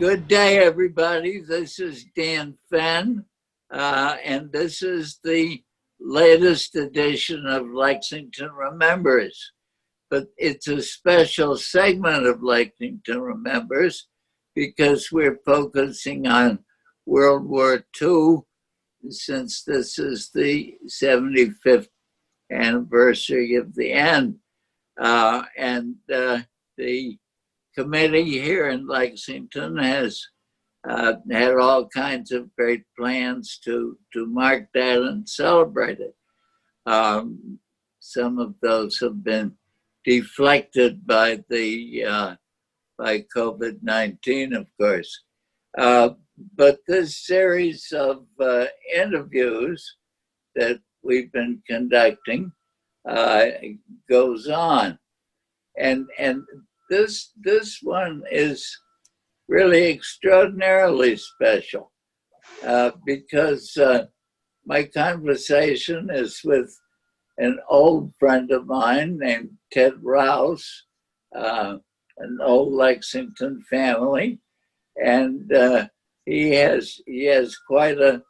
Good day, everybody. This is Dan Fenn, and this is the latest edition of Lexington Remembers. But it's a special segment of Lexington Remembers because we're focusing on World War II, since this is the 75th anniversary of the end. The committee here in Lexington has had all kinds of great plans to mark that and celebrate it. Some of those have been deflected by COVID-19, of course. But this series of interviews that we've been conducting goes on, and this one is really extraordinarily special because my conversation is with an old friend of mine named Ted Rowse, an old Lexington family, and he has quite a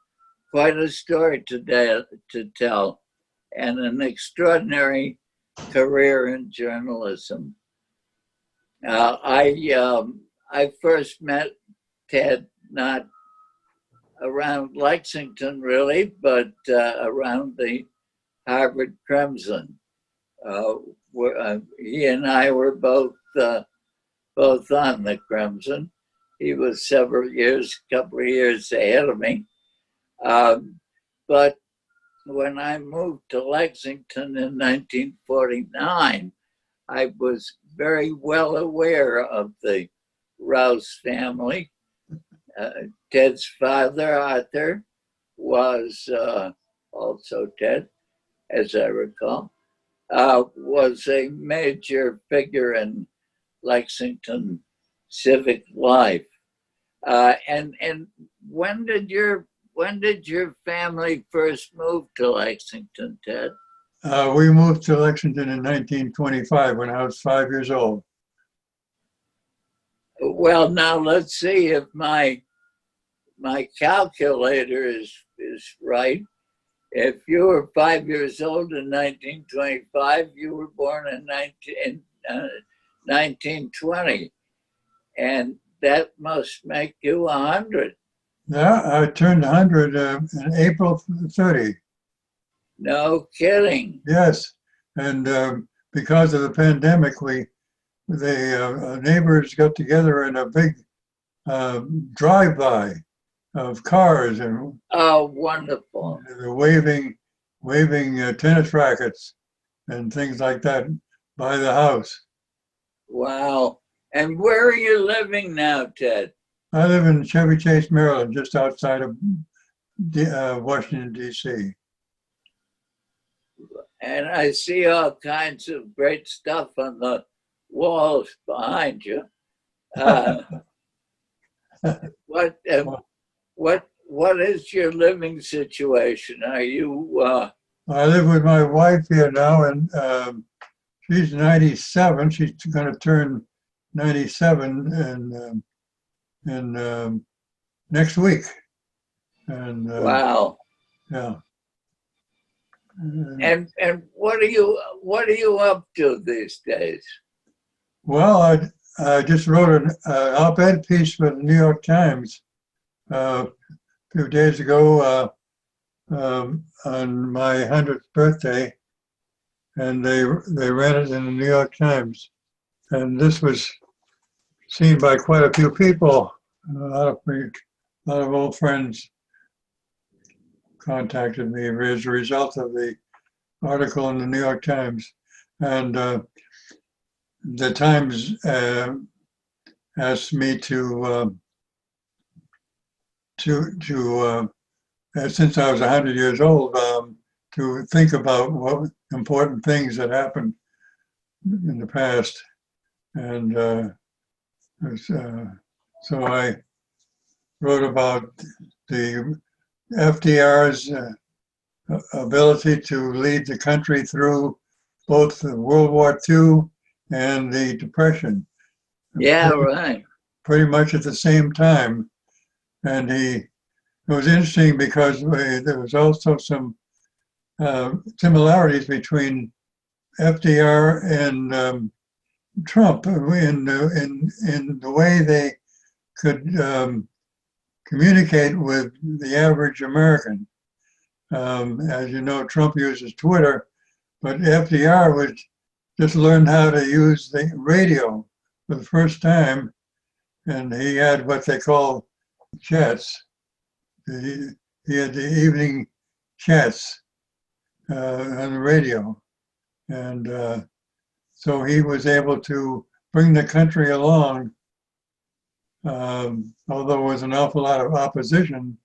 story to tell, and an extraordinary career in journalism. I first met Ted not around Lexington really, but around the Harvard Crimson. Where he and I were both on the Crimson. He was couple of years ahead of me. But when I moved to Lexington in 1949, I was very well aware of the Rowse family. Ted's father, Arthur, was also Ted, as I recall, was a major figure in Lexington civic life. And when did your family first move to Lexington, Ted? We moved to Lexington in 1925 when I was 5 years old. Well, now let's see if my calculator is right. If you were 5 years old in 1925, you were born in 1920, and that must make you 100. Yeah, I turned 100 in April 30. No kidding. Yes, and because of the pandemic, the neighbors got together in a big drive-by of cars, and oh, wonderful! They're waving tennis rackets and things like that by the house. Wow! And where are you living now, Ted? I live in Chevy Chase, Maryland, just outside of Washington, D.C. And I see all kinds of great stuff on the walls behind you. What is your living situation? Are you? I live with my wife here now, and she's 97. She's going to turn 97 in next week. And wow. Yeah. And what are you up to these days? Well, I just wrote an op-ed piece for the New York Times a few days ago on my 100th birthday, and they ran it in the New York Times, and this was seen by quite a few people. A lot of old friends contacted me as a result of the article in the New York Times, and the Times asked me to since I was 100 years old, to think about what important things that happened in the past, and so I wrote about the FDR's ability to lead the country through both World War II and the Depression. Yeah, right. pretty much at the same time. And it was interesting because there was also some similarities between FDR and Trump in the way they could communicate with the average American. As you know, Trump uses Twitter, but FDR was just learned how to use the radio for the first time, and he had what they call chats. He had the evening chats on the radio, and so he was able to bring the country along, although there was an awful lot of opposition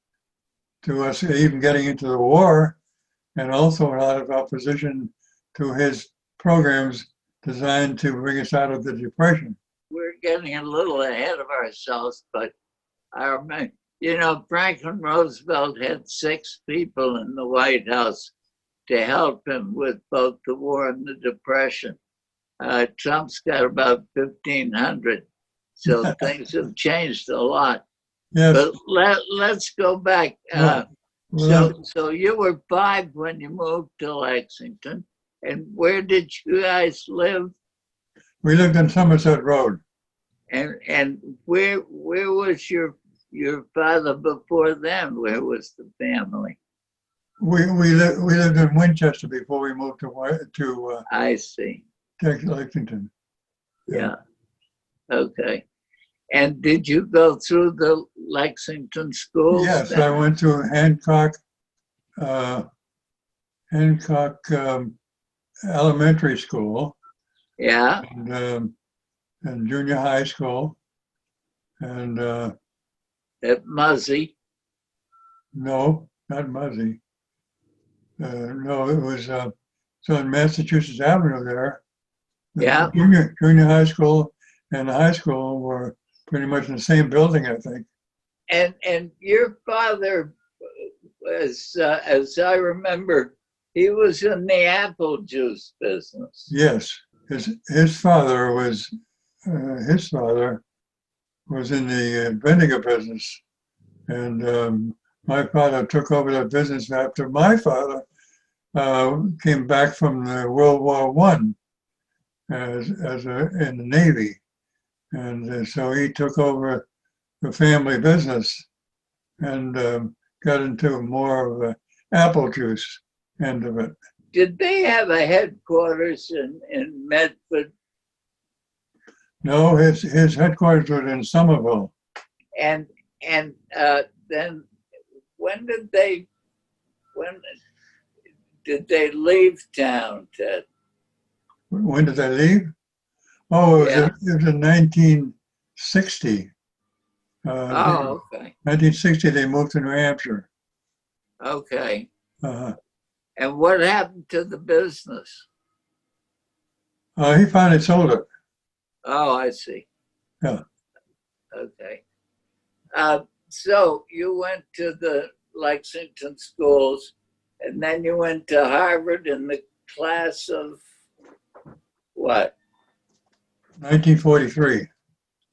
to us even getting into the war, and also a lot of opposition to his programs designed to bring us out of the Depression. We're getting a little ahead of ourselves, but I remember, Franklin Roosevelt had 6 people in the White House to help him with both the war and the Depression. Trump's got about 1,500, so things have changed a lot. Yes. But let's go back. So you were 5 when you moved to Lexington, and where did you guys live? We lived in Somerset Road. And where was your father before then? Where was the family? We lived in Winchester before we moved to I see. Lexington. Yeah. Okay. And did you go through the Lexington schools? Yes, then? I went to Hancock Elementary School. Yeah. And junior high school, and At Muzzy. no, not Muzzy. No, it was on Massachusetts Avenue there. Yeah. Junior high school and the high school were pretty much in the same building, I think. And your father was, as I remember, he was in the apple juice business. Yes, his father was in the vinegar business, and my father took over that business after my father came back from the World War One in the Navy, and so he took over the family business and got into more of the apple juice end of it. Did they have a headquarters in Medford? No, his headquarters was in Somerville. And then when did they leave town, Ted? When did they leave? Oh, it was in 1960. Oh, okay. 1960, they moved to New Hampshire. Okay. Uh, And what happened to the business? he finally sold it. Oh, I see. Yeah. Okay. So you went to the Lexington schools, and then you went to Harvard in the class of what? 1943.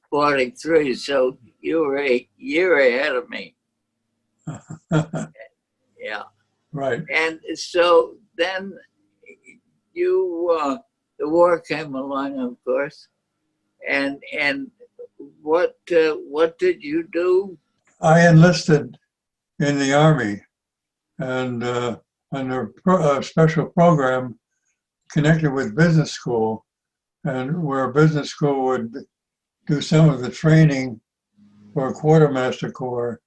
43. So you were a year ahead of me. Yeah. Right. And so then you, the war came along, of course. And what did you do? I enlisted in the Army and under a special program connected with business school, and where business school would do some of the training for a quartermaster corps.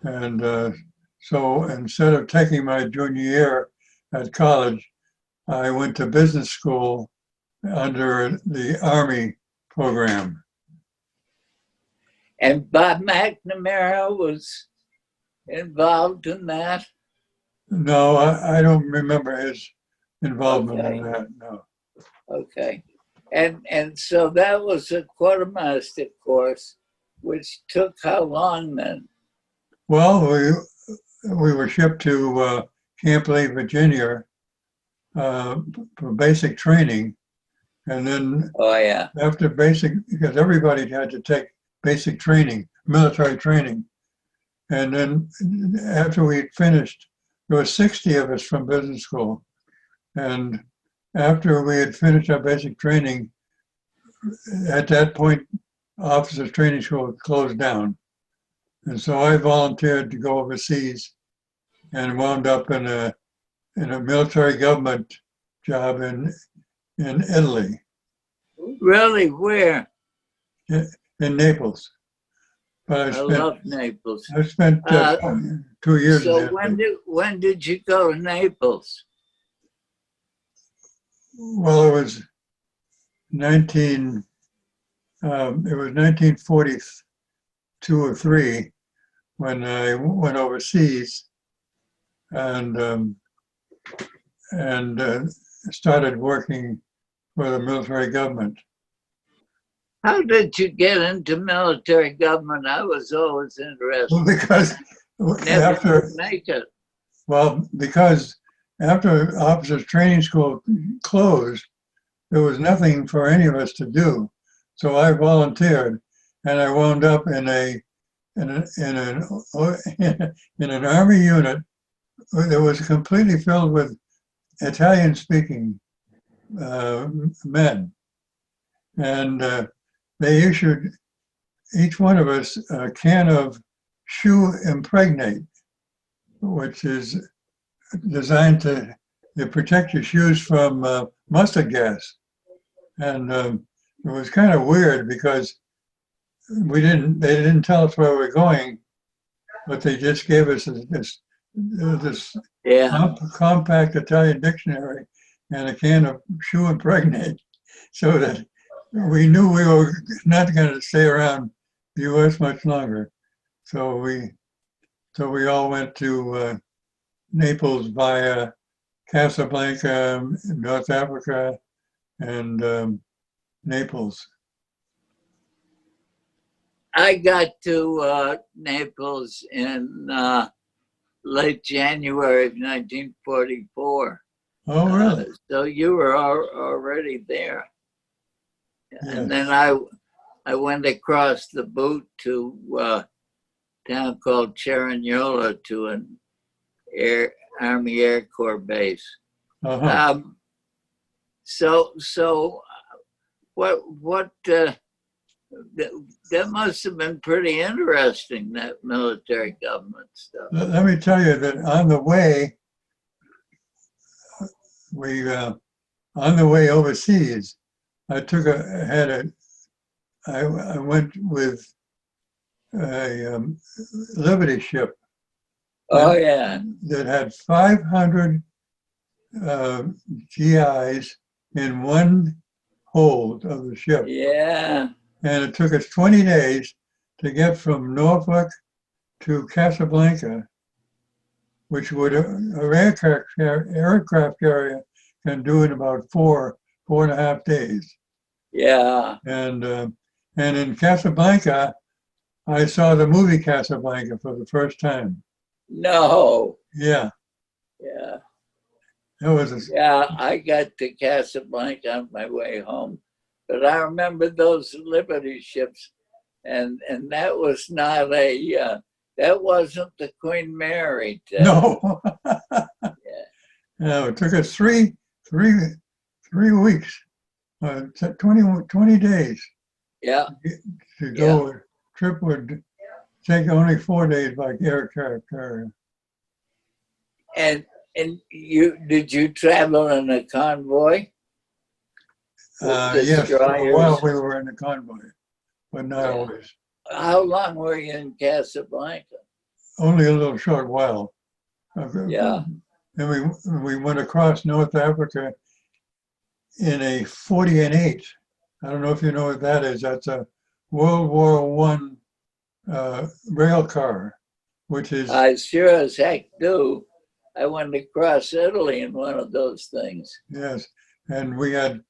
And so instead of taking my junior year at college, I went to business school under the Army program. And Bob McNamara was involved in that? No, I don't remember his involvement Okay. in that, no. Okay. And so that was a quartermaster course, which took how long then? Well, we were shipped to Camp Lee, Virginia for basic training. And then Oh, yeah. after basic, because everybody had to take basic training, military training. And then after we'd finished, there were 60 of us from business school. And after we had finished our basic training, at that point, officers training school closed down. And so I volunteered to go overseas and wound up in a military government job in Italy, Really? Where? in Naples. But I love Naples. I spent 2 years So in Italy. when did you go to Naples? Well, it was 1942 or 3 when I went overseas and started working for the military government. How did you get into military government? I was always interested. Well, because Never could make it. because after officers training school closed, there was nothing for any of us to do. So I volunteered, and I wound up in an army unit that was completely filled with Italian-speaking men, and they issued each one of us a can of shoe impregnate, which is designed to protect your shoes from mustard gas. And it was kind of weird because they didn't tell us where we were going, but they just gave us this compact Italian dictionary and a can of shoe impregnate, so that we knew we were not going to stay around the U.S. much longer. So we all went to Naples via Casablanca, North Africa, and Naples. I got to Naples in late January of 1944. Oh, really? So you were already there. Yes. And then I went across the boot to a town called Cerignola to an Army Air Corps base. Uh-huh. So what that must have been pretty interesting, that military government stuff. Let me tell you that on the way overseas, I went with a Liberty ship. Oh yeah. That had 500 GIs in one hold of the ship. Yeah. And it took us 20 days to get from Norfolk to Casablanca, which would an aircraft carrier can do in about 4.5 days. Yeah. And in Casablanca, I saw the movie Casablanca for the first time. No. Yeah. Yeah. Yeah, I got to Casablanca on my way home, but I remember those Liberty ships, and that was not that wasn't the Queen Mary. No. Yeah. No, it took us three weeks, 20 days. Yeah. To go. Yeah. Trip would take only 4 days by aircraft carrier. And did you travel in a convoy? Yes, for a while we were in a convoy, but not always. How long were you in Casablanca? Only a little short while. Yeah. And we went across North Africa in a 40-8. I don't know if you know what that is. That's a World War I rail car, which is... I sure as heck do. I went across Italy in one of those things. Yes, and we had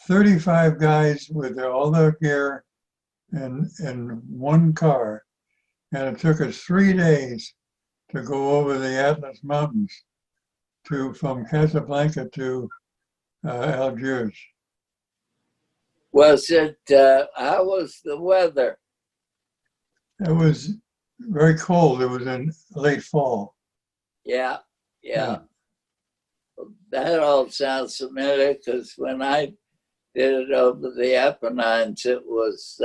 35 guys with all their gear in one car, and it took us 3 days to go over the Atlas Mountains from Casablanca to Algiers. Was it, how was the weather? It was very cold. It was in late fall. Yeah, yeah. That all sounds familiar because when I did it over the Apennines, it was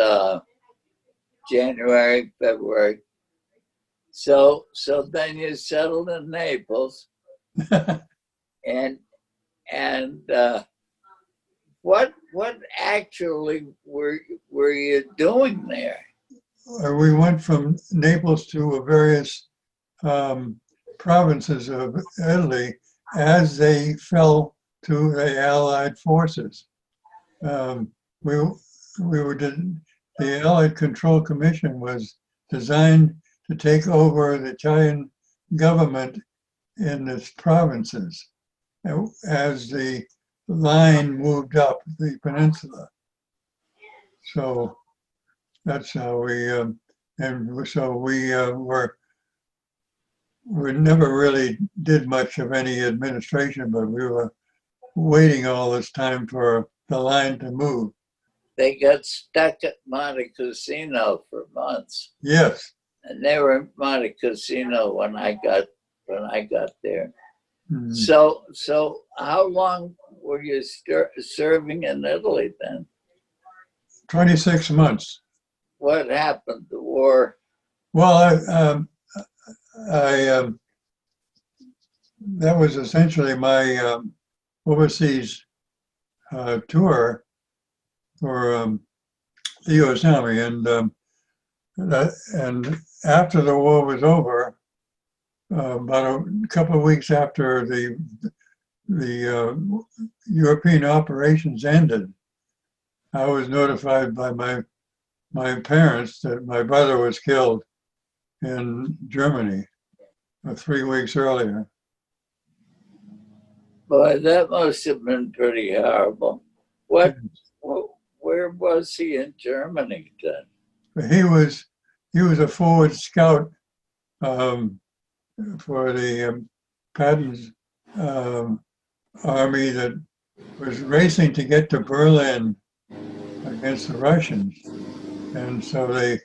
January, February. So then you settled in Naples, and and what actually were you doing there? We went from Naples to various provinces of Italy as they fell to the Allied forces. Um, we we were the Allied Control Commission was designed to take over the Italian government in its provinces as the line moved up the peninsula. So that's how and so we never really did much of any administration, but we were waiting all this time for the line to move. They got stuck at Monte Cassino for months, Yes. and they were in Monte Cassino when I got there. Mm. So how long were you serving in Italy then? 26 months. What happened? The war? Well, that was essentially my overseas tour for the U.S. Army, and after the war was over, about a couple of weeks after the European operations ended, I was notified by my parents that my brother was killed in Germany 3 weeks earlier. Boy, that must have been pretty horrible. Where was he in Germany then? He was a forward scout um, for the Patton's army that was racing to get to Berlin against the Russians, and so they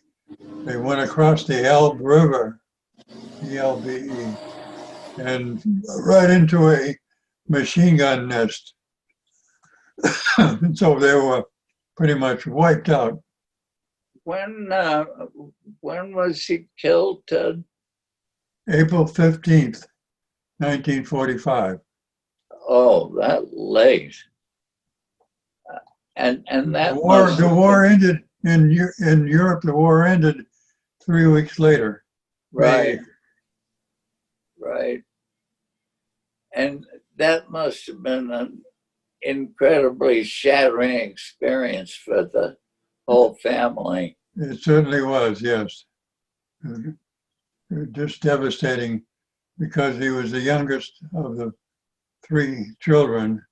went across the Elbe River, ELBE, and right into a machine gun nest. And so they were pretty much wiped out. When was he killed, Ted? April 15th, 1945. Oh, that late. And that The war ended in Europe. The war ended 3 weeks later. Right, right. And that must have been an incredibly shattering experience for the whole family. It certainly was, yes. Just devastating because he was the youngest of the 3 children,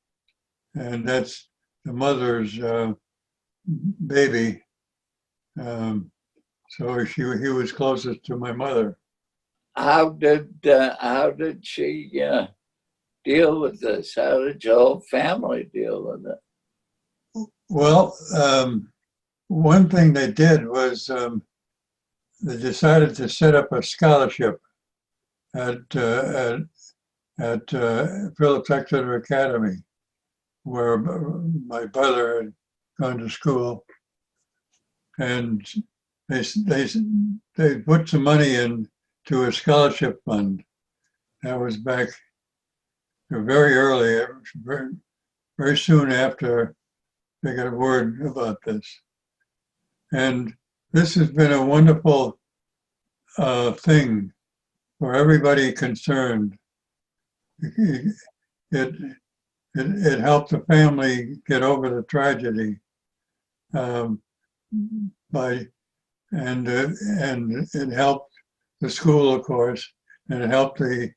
and that's the mother's baby. So he was closest to my mother. How did she deal with this? How did your whole family deal with it? Well, one thing they did was they decided to set up a scholarship at Phillips Exeter Academy, where my brother had gone to school, and they put some money into a scholarship fund. That was back very early, very soon after they got word about this. And this has been a wonderful thing for everybody concerned. It helped the family get over the tragedy and it helped the school, of course, and it helped the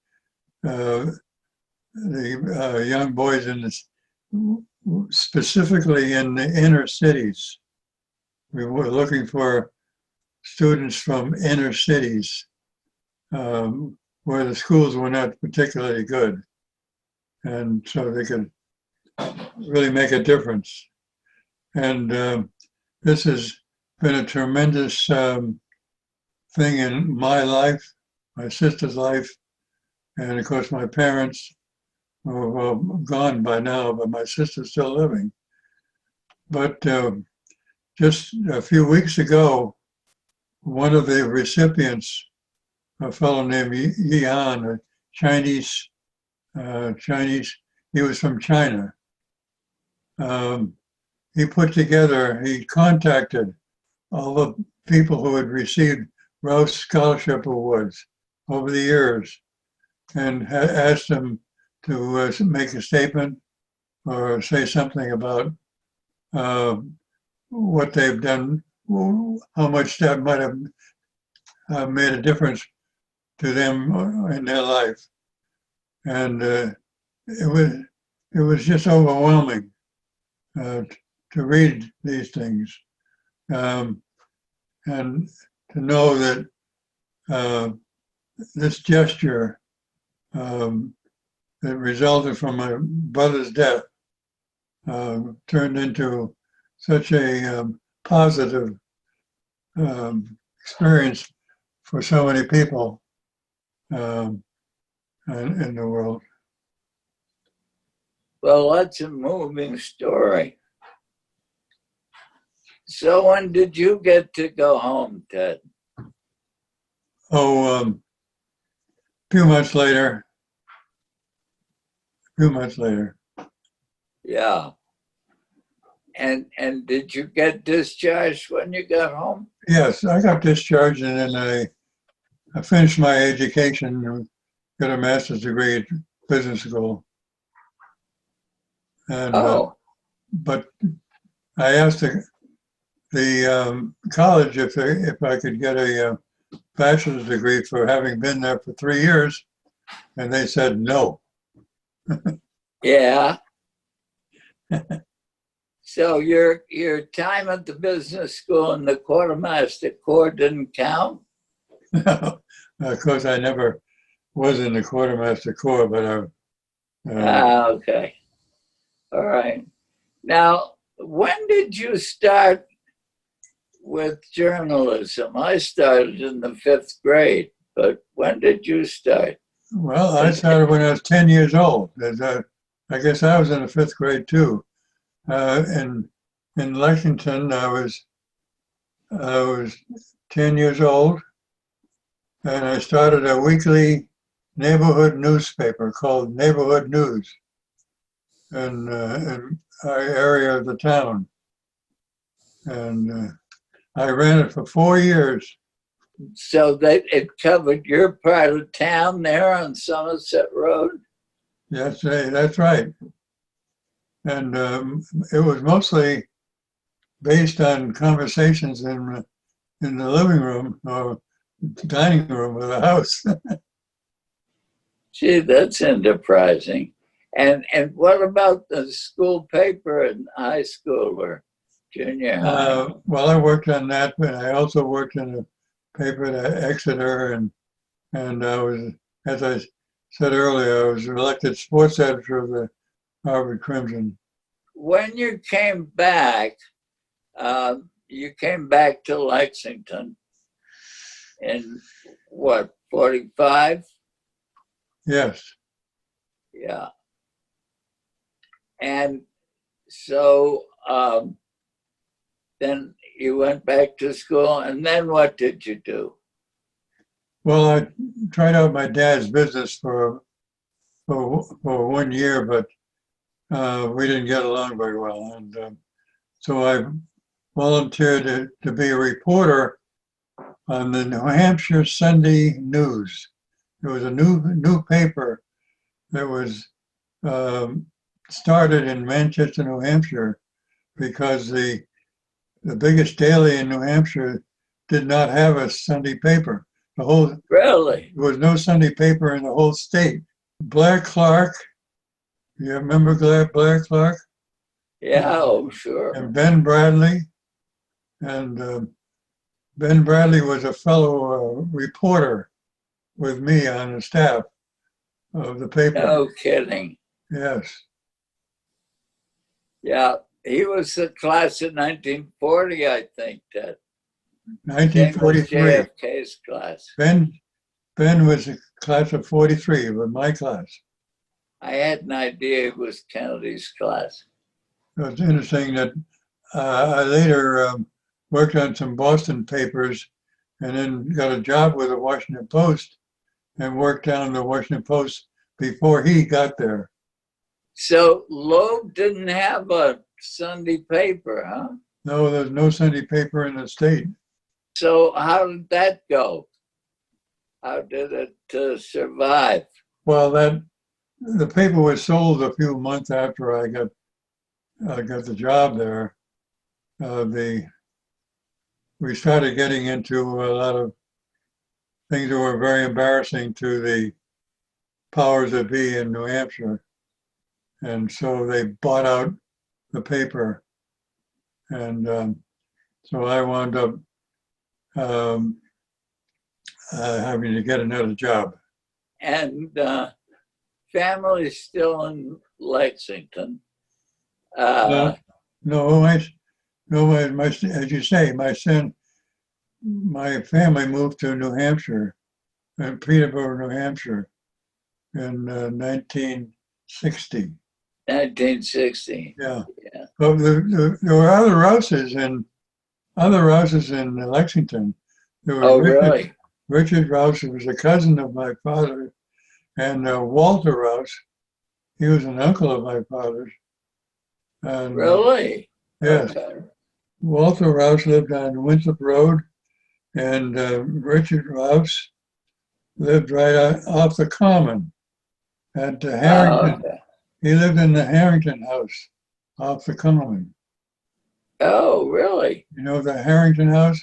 young boys specifically in the inner cities. We were looking for students from inner cities where the schools were not particularly good, and so they could really make a difference. And this has been a tremendous thing in my life, my sister's life, and of course my parents were well, gone by now, but my sister's still living. But just a few weeks ago, one of the recipients, a fellow named Yan, a Chinese, he was from China. He contacted all the people who had received Rowse Scholarship Awards over the years and asked them to make a statement or say something about what they've done, how much that might have made a difference to them in their life. And it was just overwhelming to read these things and to know that this gesture that resulted from my brother's death turned into such a positive experience for so many people in the world. Well, that's a moving story. So when did you get to go home, Ted? Oh, a few months later. Yeah. And did you get discharged when you got home? Yes, I got discharged and then I finished my education, got a master's degree at business school. And but I asked the college if I could get a bachelor's degree for having been there for 3 years, and they said no. Yeah. So your time at the business school and the quartermaster corps didn't count? Of course, I never was in the quartermaster corps, but Okay. All right. Now, when did you start with journalism? I started in the 5th grade, but when did you start? Well, I started when I was 10 years old. I guess I was in the 5th grade too. In Lexington, I was 10 years old, and I started a weekly neighborhood newspaper called Neighborhood News in our area of the town. And I ran it for 4 years. So that it covered your part of town there on Somerset Road? Yes, that's right. And it was mostly based on conversations in the living room or dining room of the house. Gee, that's enterprising. And what about the school paper in high school or junior high? Well, I worked on that, but I also worked in a paper at Exeter, and I was, as I said earlier, I was elected sports editor of the Harvard Crimson. When you came back to Lexington in what, 45? Yes. Yeah. And so then you went back to school, and then what did you do? Well, I tried out my dad's business for 1 year, but we didn't get along very well. And so I volunteered to be a reporter on the New Hampshire Sunday News. It was a new paper that was started in Manchester, New Hampshire, because the biggest daily in New Hampshire did not have a Sunday paper. Really? There was no Sunday paper in the whole state. Blair Clark, you remember Blair Clark? Yeah, oh, sure. And Ben Bradley. And Ben Bradley was a fellow reporter with me on the staff of the paper. No kidding. Yes. Yeah, he was the class of 1940, I think, Ted. Same as 1943. JFK's class. Ben was a class of 43, but my class. I had an idea it was Kennedy's class. So it's interesting that I later worked on some Boston papers and then got a job with the Washington Post and worked on the Washington Post before he got there. So Loeb didn't have a Sunday paper, huh? No, there's no Sunday paper in the state. So how did that go? How did it survive? Well, the paper was sold a few months after I got the job there. We started getting into a lot of things that were very embarrassing to the powers that be in New Hampshire. And so they bought out the paper. And so I wound up having to get another job. And family's still in Lexington. No, as you say, my family moved to New Hampshire, Peterborough, New Hampshire, in 1960. 1960. Yeah. Yeah. But there were other Rouses in Lexington. There was Oh, really? Richard Rowse, who was a cousin of my father, and Walter Rowse. He was an uncle of my father's. And, Really? yes. Okay. Walter Rowse lived on Winthrop Road, and Richard Rowse lived right off the Common at Harrington. Okay. He lived in the Harrington house off the Common. Oh, really? You know the Harrington house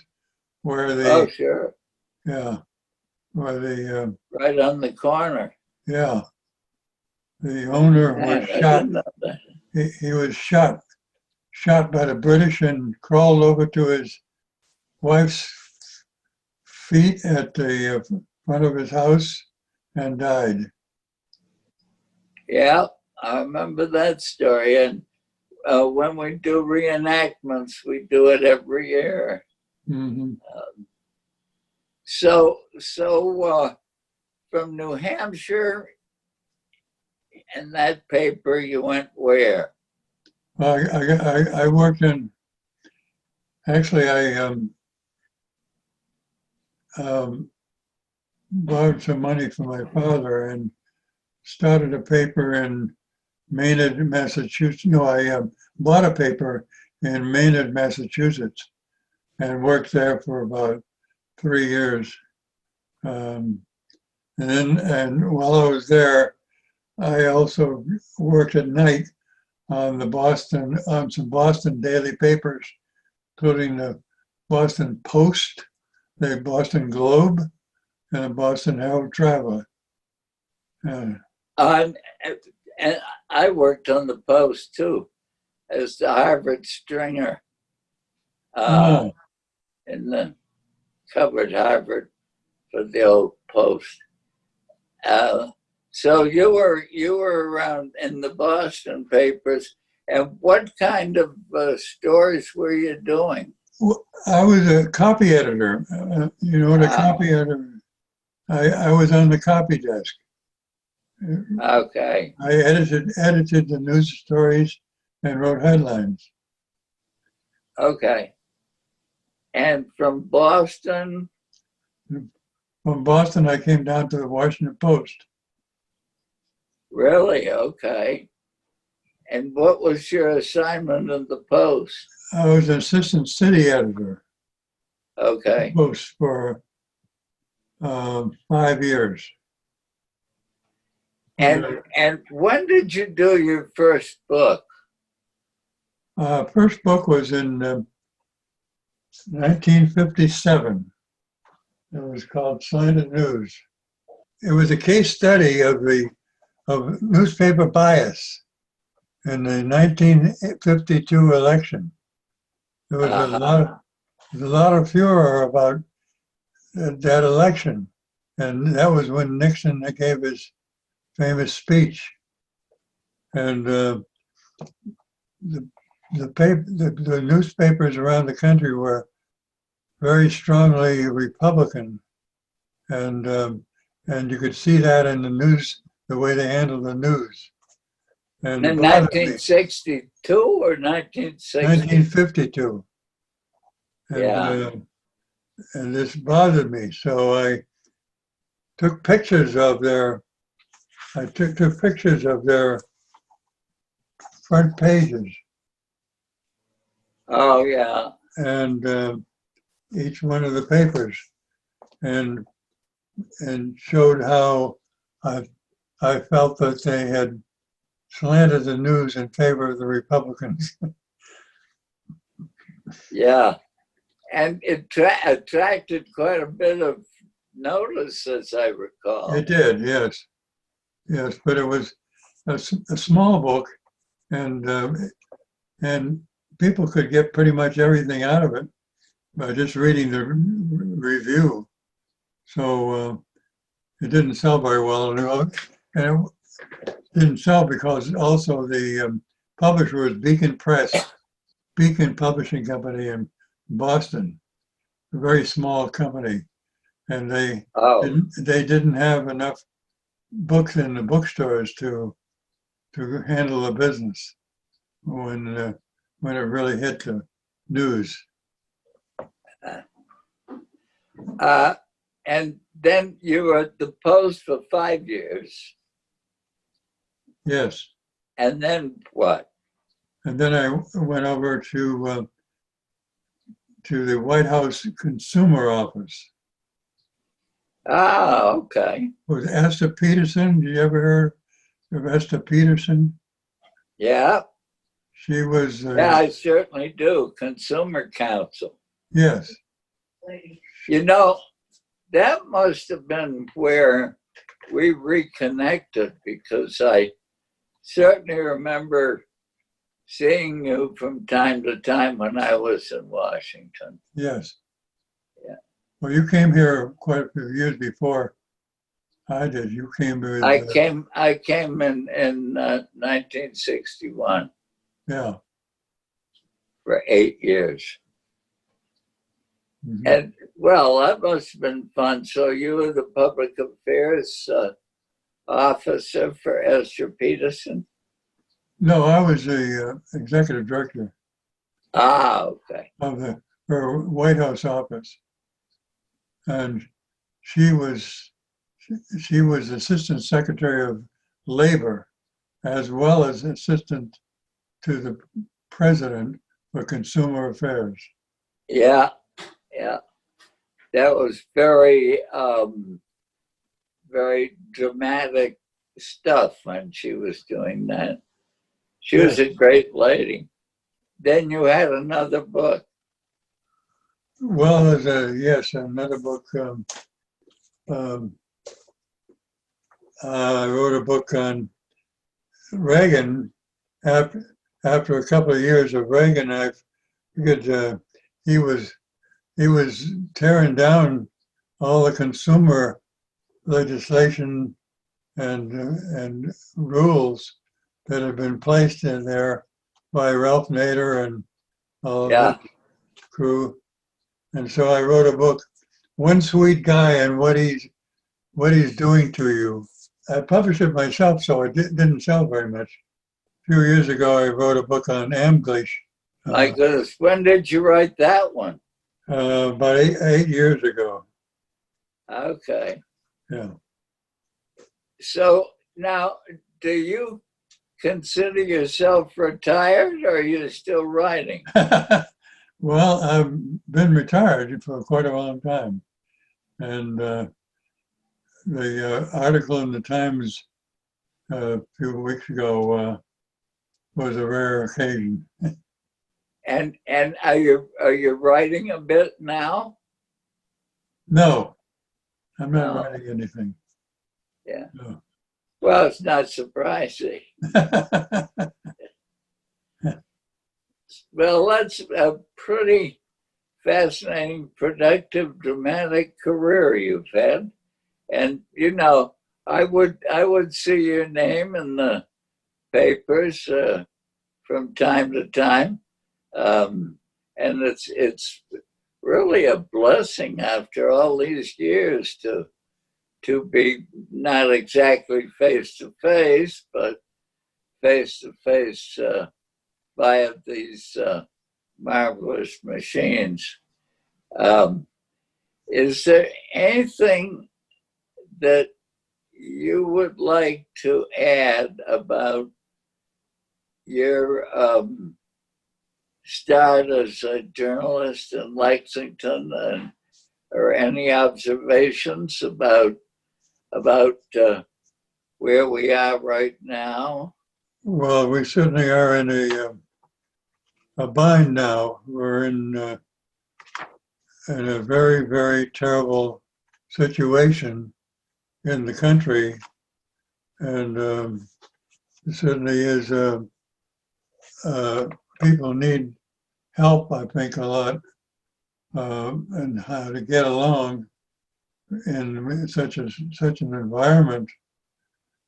where Oh, sure. yeah, where the Right on the corner. yeah, the owner was Man, I shot. didn't know that. He was shot by the British and crawled over to his wife's feet at the front of his house and died. Yeah, I remember that story. And when we do reenactments, we do it every year. Mm-hmm. So from New Hampshire and that paper, you went where? Well, I worked in. Actually, I borrowed some money from my father and started a paper in Maynard, Massachusetts. No, I bought a paper in Maynard, Massachusetts, and worked there for about 3 years. And while I was there, I also worked at night on some Boston daily papers, including the Boston Post, the Boston Globe, and the Boston Herald Traveler. And I worked on the Post too, as the Harvard stringer Oh, in the covered Harvard for the old Post. So you were around in the Boston papers, and what kind of stories were you doing? I was a copy editor. You know what a copy editor? I was on the copy desk. Okay. I edited the news stories and wrote headlines. Okay. And from Boston? From Boston, I came down to the Washington Post. Really? Okay. And what was your assignment in the Post? I was an assistant city editor. Okay. Post for 5 years. And when did you do your first book? First book was in 1957. It was called Slanted News. It was a case study of newspaper bias in the 1952 election. There was a lot of furor about that election, and that was when Nixon gave his famous speech. And the newspapers around the country were very strongly Republican, and and you could see that in the news, the way they handled the news, and it In bothered me. 1962 or 1960? 1952, Yeah. and this bothered me, so I took pictures of their took pictures of their front pages Oh, yeah. and each one of the papers, and showed how I I felt that they had slanted the news in favor of the Republicans. Yeah. And it attracted quite a bit of notice, as I recall. It did, yes, yes, but it was a small book, and people could get pretty much everything out of it by just reading the review. So it didn't sell very well, and it didn't sell because also the publisher was Beacon Press, Beacon Publishing Company in Boston, a very small company, and Oh, they didn't have enough books in the bookstores to handle the business when it really hit the news. and then you were at the Post for 5 years. Yes, And then what? and then I went over to the White House Consumer Office. Ah, okay. Was Esther Peterson? Did you ever hear of Esther Peterson? Yeah. She was. Yeah, I certainly do. Consumer Council. Yes. You know, that must have been where we reconnected, because I certainly remember seeing you from time to time when I was in Washington. Yes. Yeah. Well, you came here quite a few years before I did. You came with. I came in 1961 Yeah. for 8 years. Mhm. And well, that must have been fun. So you were the public affairs officer for Esther Peterson? No, I was the executive director Ah, okay. of her White House office, and she was Assistant Secretary of Labor, as well as Assistant to the President for Consumer Affairs. Yeah, yeah. That was very, very dramatic stuff when she was doing that. She was a great lady. Then you had another book. Well, there's another book. I wrote a book on Reagan. After a couple of years of Reagan, I figured he was tearing down all the consumer legislation and rules that had been placed in there by Ralph Nader and all of Yeah. his crew. And so I wrote a book, One Sweet Guy and What He's Doing to You. I published it myself, so it didn't sell very much. A few years ago, I wrote a book on Amglish. My goodness, when did you write that one? About 8 years ago. Okay. Yeah. So now, do you consider yourself retired, or are you still writing? Well, I've been retired for quite a long time. And the article in the Times a few weeks ago was a rare occasion. And are you writing a bit now? No, I'm not No. writing anything. Yeah. No. Well, it's not surprising. Well, that's a pretty fascinating, productive, dramatic career you've had. And you know, I would see your name in the papers from time to time, and it's really a blessing after all these years to be not exactly face to face, but face to face via these marvelous machines. Um, is there anything that you would like to add about your start as a journalist in Lexington, or any observations about where we are right now? Well, we certainly are in a bind now. We're in a very, very terrible situation in the country. And it certainly is, people need help, I think, a lot, and how to get along in such an environment.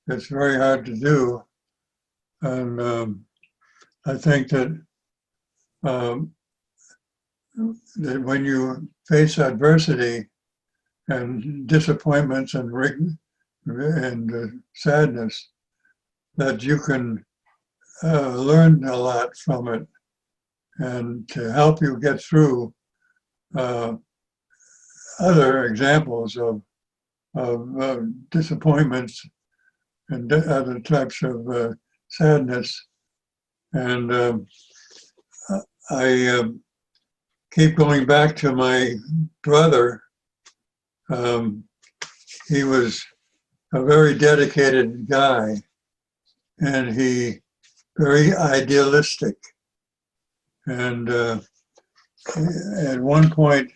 It's very hard to do. And I think um, that when you face adversity and disappointments and sadness, that you can learn a lot from it, and to help you get through other examples of disappointments and other types of sadness. And I keep going back to my brother. He was a very dedicated guy, and he very idealistic. And at one point,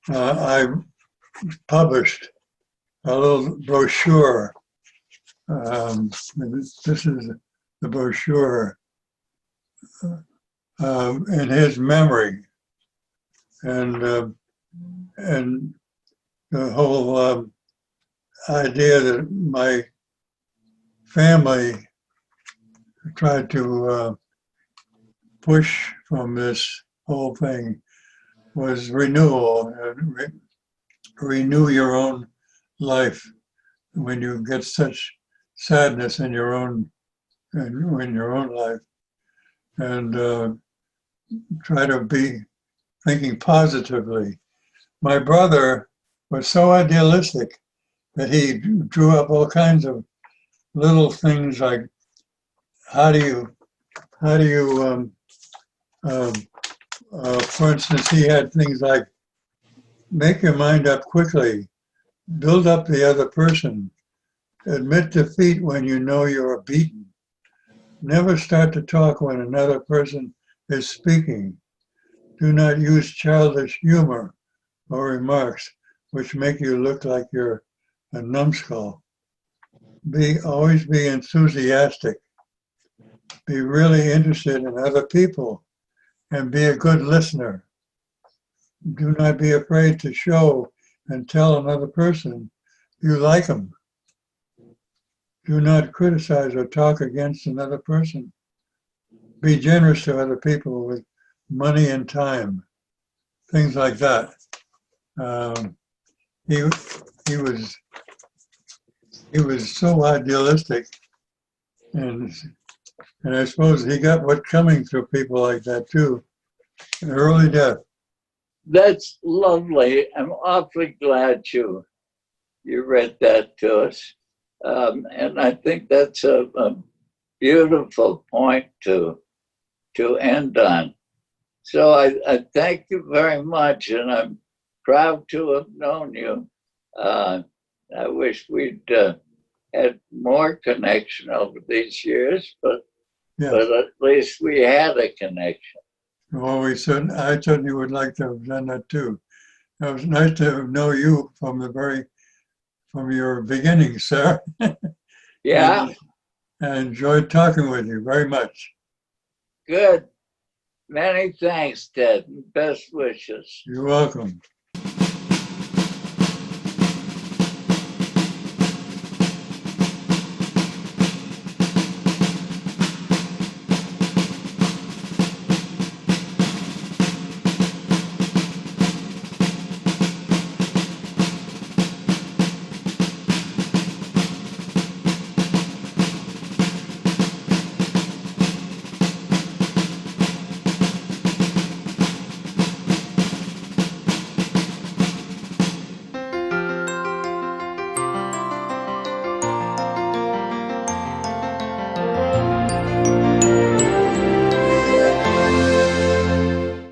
I published a little brochure. This is the brochure in his memory, and the whole idea that my family tried to push from this whole thing was renewal, and renew your own life when you get such sadness in your own life, and try to be thinking positively. My brother was so idealistic that he drew up all kinds of little things like how do you for instance, he had things like make your mind up quickly, build up the other person, admit defeat when you know you're beaten, never start to talk when another person is speaking, do not use childish humor or remarks which make you look like you're a numbskull. Always be enthusiastic, be really interested in other people, and be a good listener. Do not be afraid to show and tell another person you like them. Do not criticize or talk against another person. Be generous to other people with money and time. Things like that. He was so idealistic, and I suppose he got what's coming through people like that too. An early death. That's lovely. I'm awfully glad you read that to us. And I think that's a beautiful point to end on. So I thank you very much, and I'm proud to have known you. I wish we'd had more connection over these years, but at least we had a connection. Well, I certainly would like to have done that too. It was nice to know you from your beginnings, sir. Yeah. I enjoyed talking with you very much. Good. Many thanks, Ted. Best wishes. You're welcome.